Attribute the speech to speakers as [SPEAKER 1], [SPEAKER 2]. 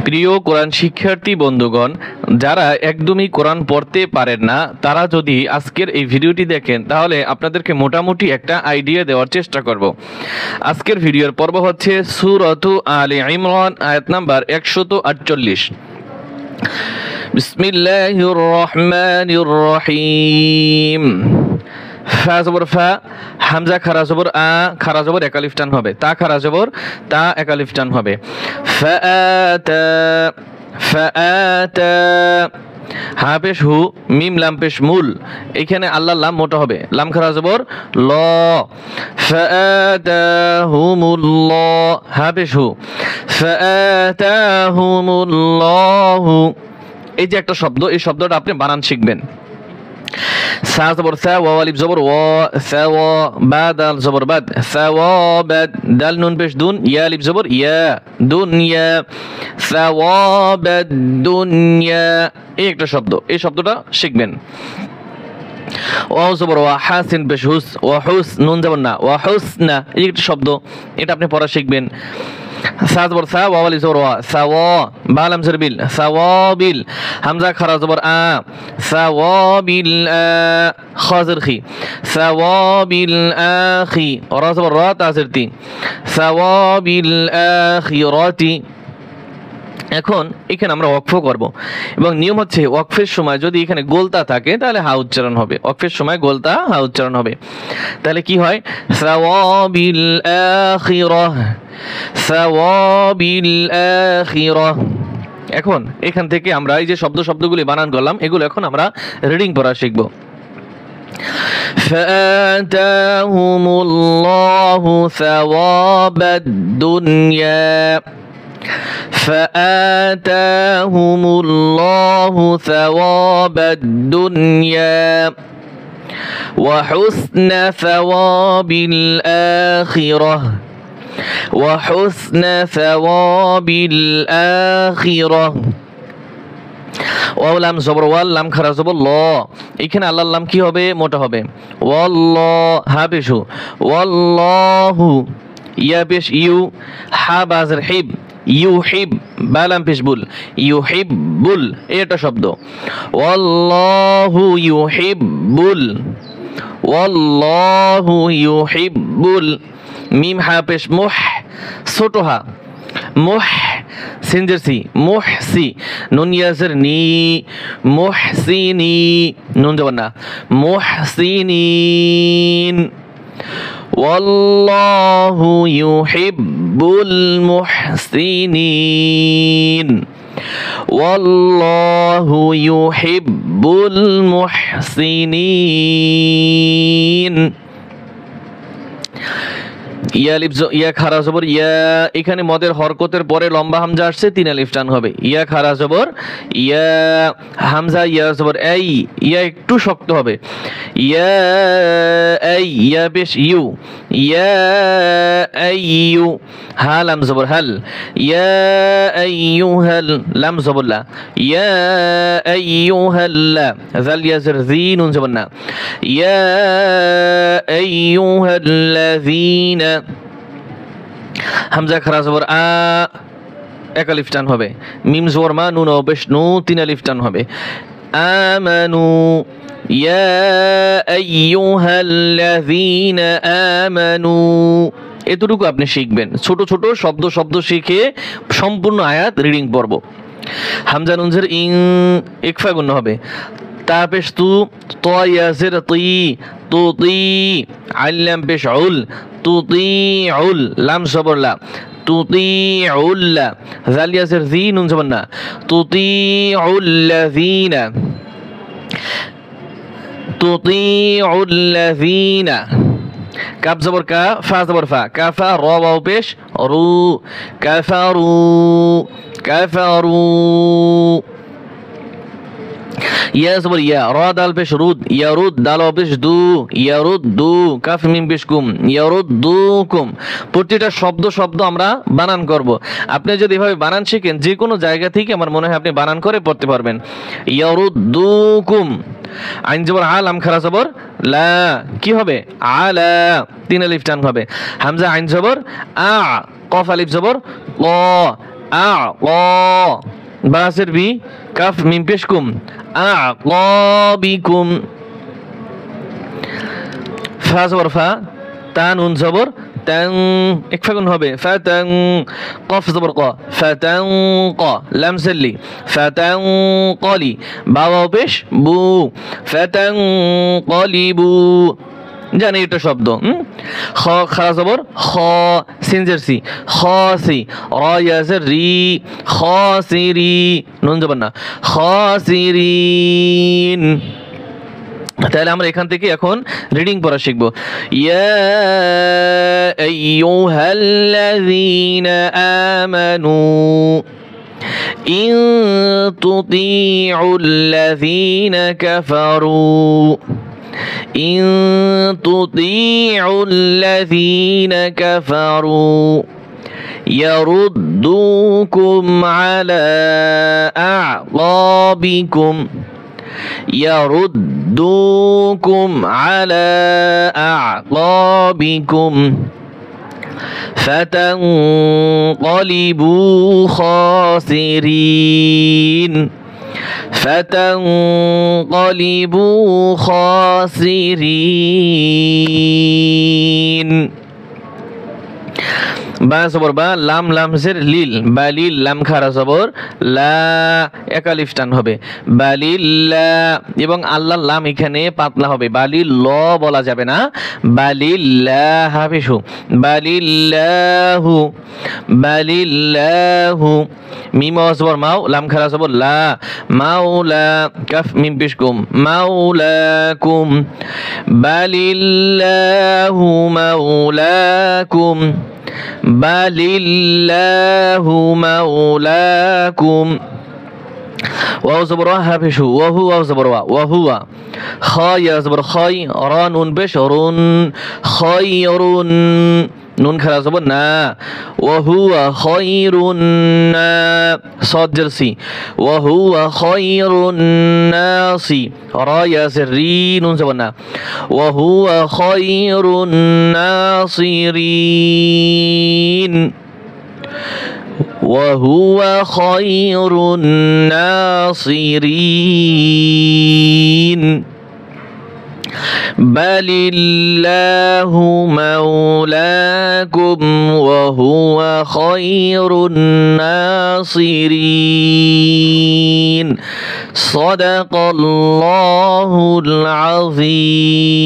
[SPEAKER 1] প্রিয় কোরআন শিক্ষার্থী বন্ধুগণ, যারা একদমই কোরআন পড়তে পারেন না তারা যদি আজকের এই ভিডিওটি দেখেন তাহলে আপনাদেরকে মোটামুটি একটা আইডিয়া দেওয়ার চেষ্টা করব। আজকের ভিডিওর পর্ব হচ্ছে সূরাতু আলে ইমরান আয়াত নাম্বার 148। বিসমিল্লাহির রহমানির রহিম। ফা জবর ফা, হামজা খারা জবর আ, খারা জবর এক আলিফ টান হবে। তা খারা জবর তা, এক আলিফ টান হবে। ফাআতা ফাআতা, হা পেশ হু, মিম লাম পেশ মুল। এখানে আল্লাহ লাম মোটা হবে, লাম খারা জবর ল। ফাআতাহুমুল্লাহ, হা পেশ হু, ফাআতাহুমুল্লাহু। এই যে একটা শব্দ, এই শব্দটা আপনি বানান শিখবেন। সা জবর সা, ওয়া আলিফ জবর ওয়া, সাওয়া, বা দাল জবর বাদ, সাওয়াবাদ, দাল নুন পেশ দুন, ইয়া আলিফ জবর ইয়া, দুনিয়া, সাওয়াবাদ দুনিয়া। এই একটা শব্দ, এই শব্দটা শিখবেন। ওয়া জবর ওয়া, হাসিন পেশ হুস, ওয়া হুস, নুন জবর না, ওয়া হুসনা। এই একটা শব্দ, এটা আপনি পড়া শিখবেন। সা জবর সা, ওয়া আলিফ জবর ওয়া, সাওয়া, বা লাম জবর বিল, সাওয়াবিল, হামজা খারা জবর আ, সাওয়াবিল আ, খা জবর খি, সাওয়াবিল আখি, রা জবর রা, তা জবর তি, সাওয়াবিল আখিরাতি। এখন এখানে আমরা ওয়াকফ করব এবং নিয়ম হচ্ছে ওয়াকফের সময় যদি এখানে গোলতা থাকে তাহলে হা উচ্চারণ হবে। ওয়াকফের সময় গোলতা হা উচ্চারণ হবে। তাহলে কি হয়? সাওয়াবিল আখিরাহ, সাওয়াবিল আখিরাহ। এখন এখান থেকে আমরা এই যে শব্দগুলি বানান করলাম এগুলো এখন আমরা রিডিং পড়া শিখব। ফাআতাহুমুল্লাহু সাওয়াবাদ দুনিয়া, فآتاهم الله ثواب الدنيا وحسن ثواب الآخرة، وحسن ثواب الآخرة। ওয়া লাম জবর ওয়াল, লাম খারা জবর ল। এখানে আল্লাহর লাম কি হবে? মোটা হবে। ওয়াল্লাহ, হা পেশ হু, ওয়াল্লাহু, ইয়া পেশ ইউ, হা বাজর হিব, ইউহিব, বালাম পেশ বুল, ইউহিব্বুল। এটা শব্দ। ওয়াল্লাহু ইউহিব্বুল, ওয়াল্লাহু ইউহিব্বুল। মিম হা পেশ মুহ, ছোট হা, মুহ, সিনজের সি, মুহসি, নুন ইয়াজের নি, মুহসিনি, নুন জবর না, মুহসিনিন। ওয়াল্লাহু ইউহিব্বুল মুহসিনিন, ওয়াল্লাহু ইউহিব্বুল মুহসিনিন। ইয়া আলিফ ইয়া খারা জবর ইয়া, এখানে মদের হরকতের পরে লম্বা হামজা আসছে, 3 আলিফ টান হবে। ইয়া খারা জবর ইয়া, হামজা ইয়া জবর এই, ইয়া একটু শক্ত হবে। ইয়া এই, ইয়া পেশ ইউ, ইয়া আইয়ু, হা লাম জবর হাল, ইয়া আইয়ুহাল, লাম জবর লা, ইয়া আইয়ুহাল্লা, জাল ইয়াজের জি, নুন জবর না, ইয়া আইয়ুহাল্লাযীনা, হামজা খারা জবর আ, এক আলিফ টান হবে। মিম জবর মা, নুন পেশ নু, 3 আলিফ টান হবে। আমানু, ইয়া আইয়ুহাল্লাযীনা আমানু। এতটুকু আপনি শিখবেন। ছোট ছোট শব্দ শিখে সম্পূর্ণ আয়াত রিডিং পড়ব। হামজা নুন জের ইং, ইকফা গুণ হবে। তা পেশ তু, ত ইয়াজের তি, তুতি, আল্লাম পেশ উল, তুতিউল, লাম জবর লা, তুতিউল্লা, জাল ইয়াজের জি, নুন জবর না, তুতিউল্লাযীনা, তুতিউল্লাযীনা। কাফ জবর কা, ফা জবর ফা, কাফা, র ওয়াও পেশ রু, কাফারু, কাফারু। ইয়া জবর ইয়া, রা দাল পেশ রুদ, ইয়ারুদ, দাল ওয়াও পেশ দু, ইয়ারুদ্দু, কাফ মিম পেশ কুম, ইয়ারুদ্দুকুম। প্রতিটা শব্দ আমরা বানান করব। আপনি যদি এভাবে বানান শিখেন যে কোনো জায়গা থেকে আমার মনে হয় আপনি বানান করে পড়তে পারবেন। ইয়ারুদ্দুকুম, আইন জবর আ, লাম খারা জবর লা, কি হবে? আলা, 3 আলিফ টান হবে। হামজা আইন জবর আ, কফ আলিফ জবর ক, বাসের বি কাফ মিম পেশ কুম আ'কাবিকুম ফা জবর ফা তা নুন জবর তাং ইকফাগুন হবে ফাতাং কফ জবর ক ফাতাং ক লাম সাল্লি ফাতাং কলি বাওয়া পেশ বু ফাতাং কলিবু জানি এটা শব্দ খ খা জবর খ সিনজের সি খাসি রা ইয়াজের রি খাসিরি নুন জবর না খাসিরিন তাহলে আমরা এখান থেকে এখন রিডিং পড়া শিখব ইয়া আইয়ুহাল্লাযীনা আমানু ইন তুতিউল্লাযীনা কাফারু ইন তুতিউল্লাযীনা কাফারু يردوكم على أعقابكم يردوكم على أعقابكم فتنقلبوا خاسرين فتنقلبوا خاسرين বা জবর বা লাম লামজের লিল বালিল লাম খারা জবর লা একালিফ টান হবে বালিল্লা এবং আল্লাহর লাম এখানে পাতলা হবে বালিল ল বলা যাবে না বালিল্লাহ হাফিসু বালিল্লাহু বালিল্লাহু মিম জবর মাও লাম খারা জবর লা মাওলা কাফ মিম পেশ কুম মাওলাকুম বালিল্লাহু মাওলাকুম বালিল্লাহু মাওলাকুম ওয়াও জবর ওয়া হাফিসু ওয়াহু ওয়াও জবর ওয়া ওয়াহুয়া খা ইয়া জবর খাই রা নুন পেশ রুন খায়রুন নুন খারা জবর না ওয়াহুয়া খায়রুন না সাদ জারসি ওয়াহুয়া খায়রুন নাসি রা ইয়াজের রি নুন জবর না ওয়াহুয়া খায়রুন নাসিরিন وهو خير الناصرين بل الله مولاكم وهو خير الناصرين صدق الله العظيم